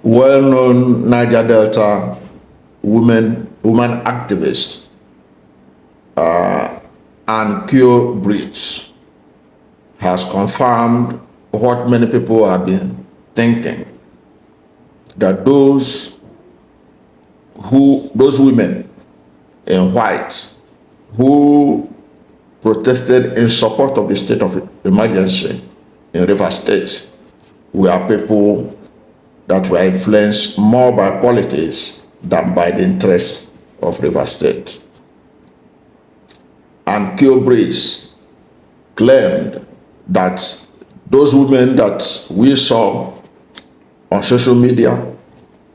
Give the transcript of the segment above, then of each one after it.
well-known Niger Delta woman activist, Ann-Kio Briggs, has confirmed what many people have been thinking, that those women in white who protested in support of the state of emergency in Rivers State were people that were influenced more by politics than by the interests of Rivers State. Ann-Kio Briggs claimed that those women that we saw on social media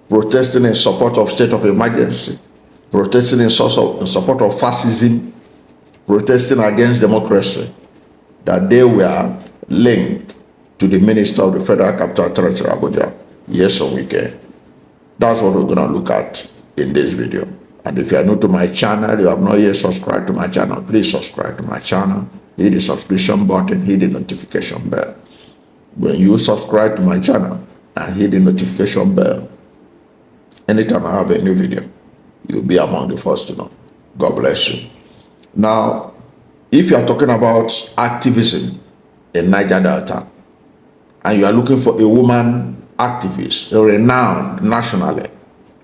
protesting in support of state of emergency, protesting in support of fascism, protesting against democracy, that they were linked to the Minister of the Federal Capital Territory, Abuja, yes or weekend. That's what we're going to look at in this video. And if you are new to my channel, you have not yet subscribed to my channel, please subscribe to my channel, hit the subscription button, hit the notification bell. When you subscribe to my channel and hit the notification bell, anytime I have a new video, you'll be among the first to know. God bless you. Now, if you are talking about activism in Niger Delta, and you are looking for a woman activist, renowned nationally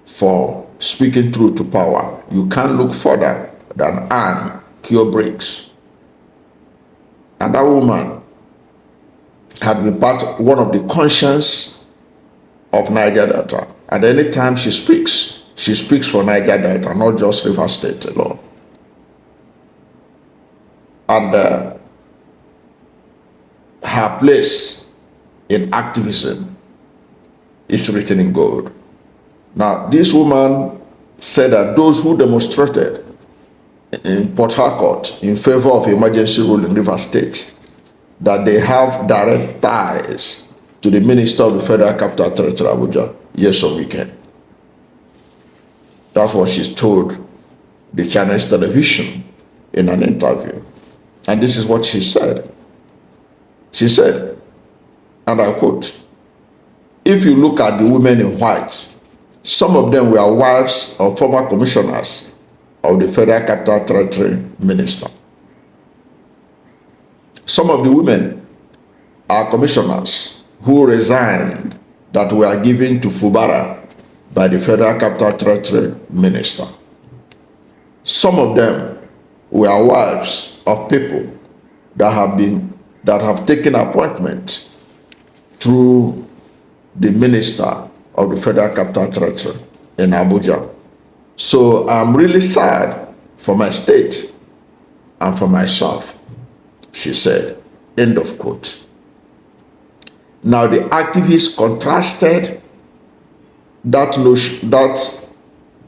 for speaking truth to power, you can't look further than Ann-Kio Briggs. And that woman had been one of the conscience of Niger Delta. And anytime she speaks for Niger Delta, not just Rivers State alone. And her place in activism is written in gold. Now, this woman said that those who demonstrated in Port Harcourt in favor of emergency rule in Rivers State, that they have direct ties to the Minister of the Federal Capital Territory, Abuja, yes or weekend. That's what she told the Chinese television in an interview. And this is what she said. She said, and I quote, "If you look at the women in white, some of them were wives of former commissioners of the Federal Capital Territory Minister. Some of the women are commissioners who resigned that were given to Fubara by the Federal Capital Territory Minister. Some of them were wives of people that have taken appointment through the Minister of the Federal Capital Territory in Abuja. So I'm really sad for my state and for myself," she said. End of quote. Now the activists contrasted that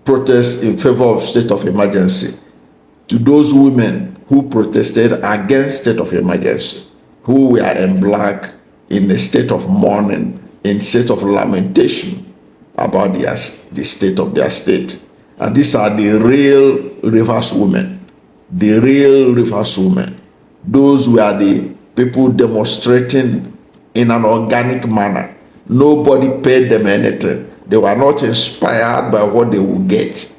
protest in favor of state of emergency to those women who protested against state of emergency, who were in black, in a state of mourning, in state of lamentation about the state of their state. And these are the real Rivers women. The real Rivers women. Those were the people demonstrating in an organic manner. Nobody paid them anything. They were not inspired by what they would get.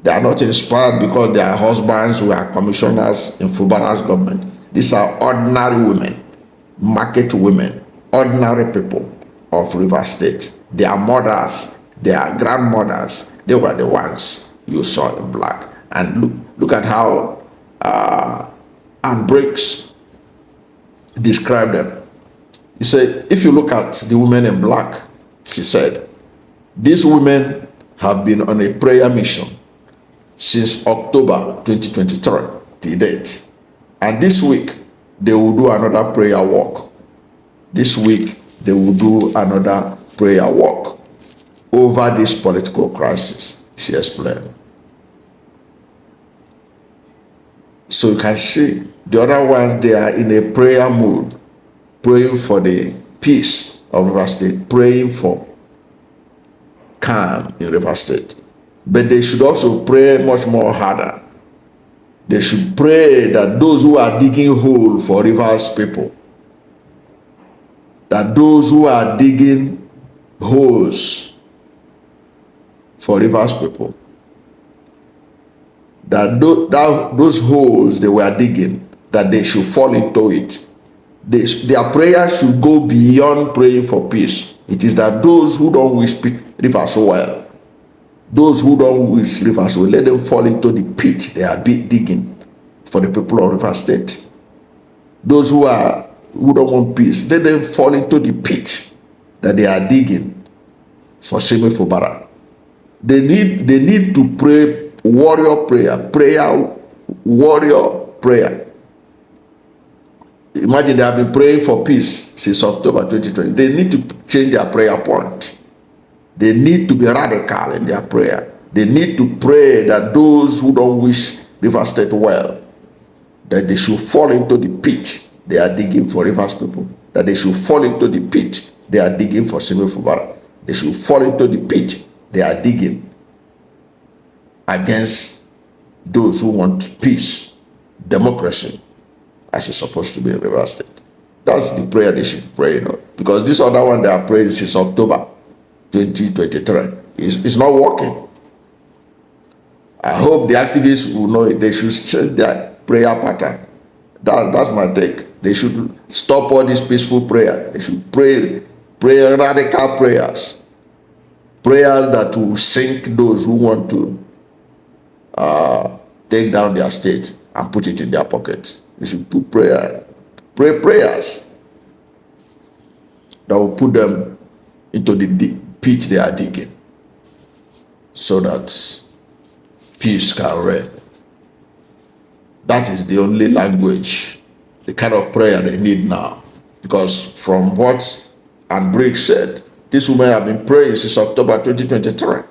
They are not inspired because their husbands were commissioners in Fubara's government. These are ordinary women, market women, ordinary people of Rivers State. Their mothers, their grandmothers, they were the ones you saw in black. And look at how Ann Briggs described them. He said, if you look at the women in black, she said, these women have been on a prayer mission since October 2023 to date. And this week, they will do another prayer walk. This week, they will do another prayer walk over this political crisis, she explained. So you can see the other ones, they are in a prayer mood, praying for the peace of Rivers State, praying for calm in Rivers State. But they should also pray much more harder. They should pray that those who are digging hole for Rivers people, that those who are digging holes for Rivers people. That those holes they were digging, that they should fall into it. Their prayer should go beyond praying for peace. It is that those who don't wish Rivers well, those who don't wish Rivers well, let them fall into the pit they are digging for the people of Rivers State. Those who don't want peace, let them fall into the pit that they are digging for Simi Fubara. They need to pray warrior prayer. Imagine they have been praying for peace since October 2020. They need to change their prayer point. They need to be radical in their prayer. They need to pray that those who don't wish Rivers State well, that they should fall into the pit they are digging for Rivers people. That they should fall into the pit they are digging for Simi Fubara. They should fall into the pit they are digging against those who want peace, democracy, as it's supposed to be in Rivers State. That's the prayer they should pray, because this other one they are praying since October 2023 is not working. I hope the activists will know it. They should change their prayer pattern. That's my take. They should stop all this peaceful prayer. They should pray radical prayers that will sink those who want to take down their state and put it in their pockets. They should pray prayers that will put them into the pit they are digging, so that peace can reign. That is the only language, the kind of prayer they need now. Because from what Ann Briggs said, these women have been praying since October 2023.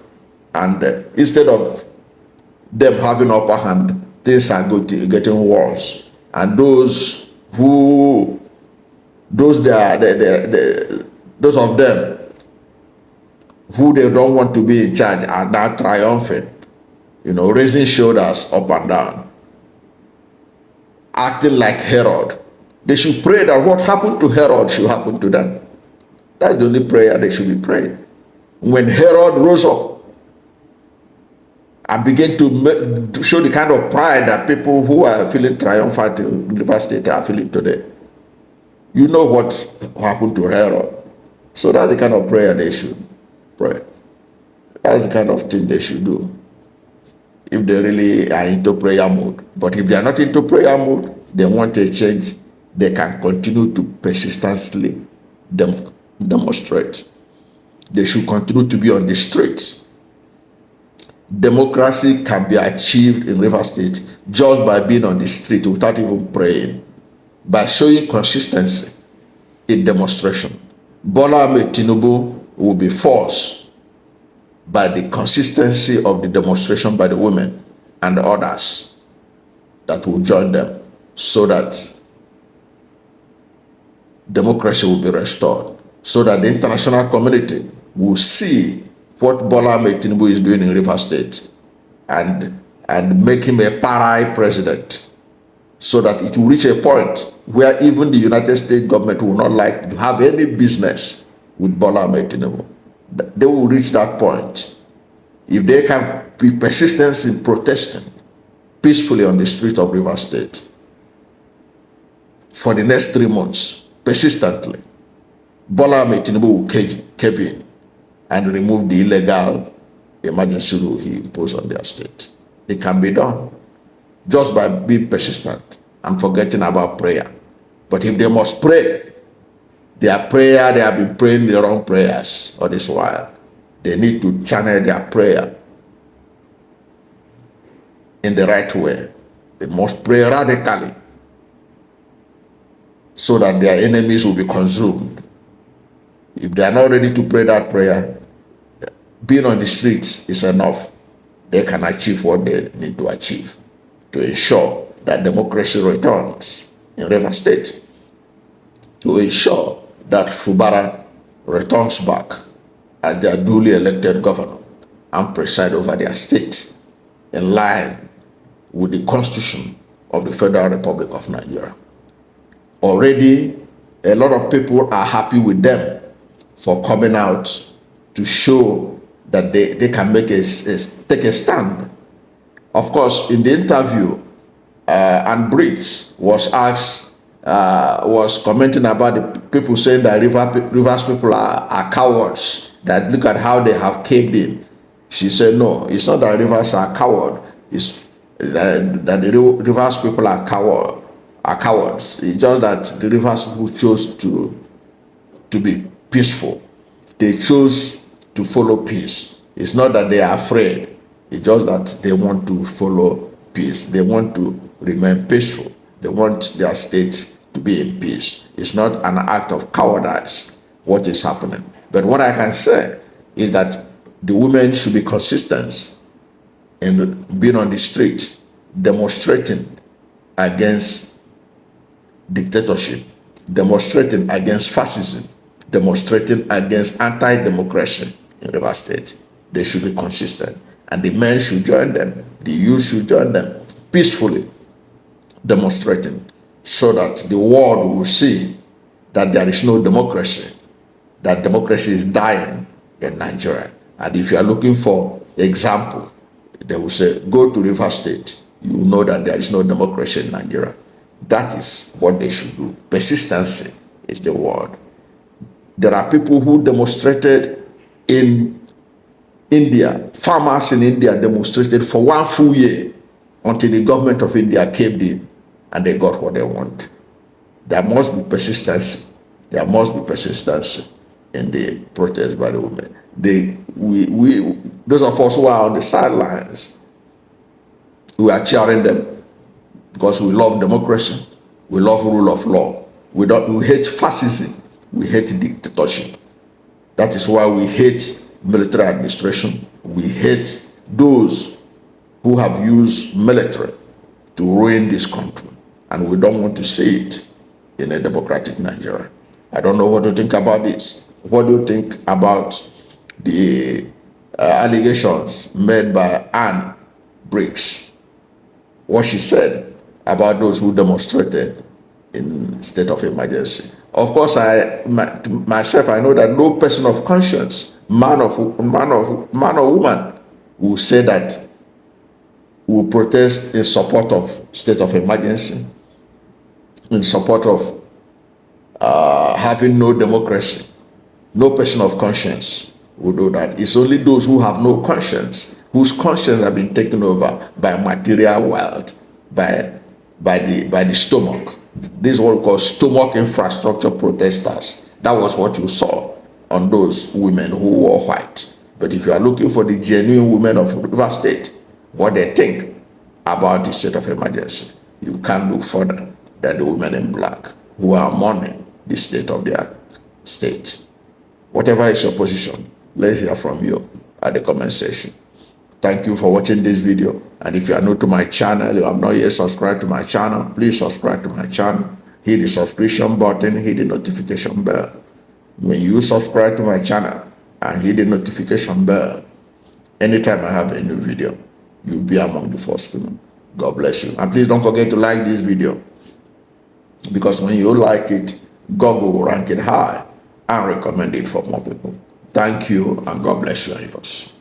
And instead of them having upper hand, things are getting worse. And those of them who they don't want to be in charge are now triumphant, raising shoulders up and down, acting like Herod. They should pray that what happened to Herod should happen to them. That's the only prayer they should be praying. When Herod rose up and began to show the kind of pride that people who are feeling triumphant in Rivers State are feeling today, you know what happened to Herod. So that's the kind of prayer they should pray. That's the kind of thing they should do if they really are into prayer mode. But if they are not into prayer mode, they want a change, they can continue to persistently demonstrate. They should continue to be on the streets. Democracy can be achieved in Rivers State just by being on the street without even praying, by showing consistency in demonstration. Bola Ahmed Tinubu will be forced by the consistency of the demonstration by the women and the others that will join them, so that democracy will be restored, so that the international community will see what Bola Ahmed Tinubu is doing in Rivers State and make him a pariah president, so that it will reach a point where even the United States government will not like to have any business with Bola Ahmed Tinubu. They will reach that point if they can be persistent in protesting peacefully on the street of Rivers State for the next 3 months, persistently. Bola Ahmed Tinubu will cave in and remove the illegal emergency rule he imposed on their state. It can be done just by being persistent and forgetting about prayer. But if they must pray, their prayer, they have been praying the wrong prayers all this while. They need to channel their prayer in the right way. They must pray radically so that their enemies will be consumed. If they are not ready to pray that prayer, being on the streets is enough. They can achieve what they need to achieve to ensure that democracy returns in Rivers State, to ensure that Fubara returns back as their duly elected governor and preside over their state in line with the Constitution of the Federal Republic of Nigeria. Already, a lot of people are happy with them for coming out to show that they can make take a stand. Of course, in the interview, Ann Briggs was asked, was commenting about the people saying that Rivers people are cowards, that look at how they have caved in. She said, no, it's not that Rivers are coward. It's that the Rivers people are cowards. It's just that the Rivers people chose to be peaceful. They chose to follow peace. It's not that they are afraid. It's just that they want to follow peace. They want to remain peaceful. They want their state to be in peace. It's not an act of cowardice what is happening. But what I can say is that the women should be consistent in being on the street, demonstrating against dictatorship, demonstrating against fascism, demonstrating against anti-democracy in Rivers State. They should be consistent. And the men should join them. The youth should join them peacefully, demonstrating, so that the world will see that there is no democracy, that democracy is dying in Nigeria. And if you are looking for example, they will say, go to Rivers State. You will know that there is no democracy in Nigeria. That is what they should do. Persistency is the word. There are people who demonstrated in India. Farmers in India demonstrated for 1 full year until the government of India caved in and they got what they want. There must be persistency. There must be persistency in the protest by the women. Those of us who are on the sidelines, we are cheering them because we love democracy. We love rule of law. We hate fascism. We hate dictatorship. That is why we hate military administration. We hate those who have used military to ruin this country. And we don't want to see it in a democratic Nigeria. I don't know what to think about this. What do you think about the allegations made by Ann Briggs? What she said about those who demonstrated in state of emergency. Of course, myself, I know that no person of conscience, man or woman, will say that will protest in support of state of emergency, in support of having no democracy. No person of conscience will do that. It's only those who have no conscience, whose conscience have been taken over by material wealth, by the stomach. This is what we call stomach infrastructure protesters. That was what you saw on those women who wore white. But if you are looking for the genuine women of Rivers State, what they think about the state of emergency, you can't look further than the women in black who are mourning the state of their state. Whatever is your position, let's hear from you at the comment section. Thank you for watching this video. And if you are new to my channel, you have not yet subscribed to my channel, please subscribe to my channel. Hit the subscription button, hit the notification bell. When you subscribe to my channel and hit the notification bell, anytime I have a new video, you'll be among the first to know. God bless you. And please don't forget to like this video, because when you like it, Google will rank it high and recommend it for more people. Thank you, and God bless you and yours.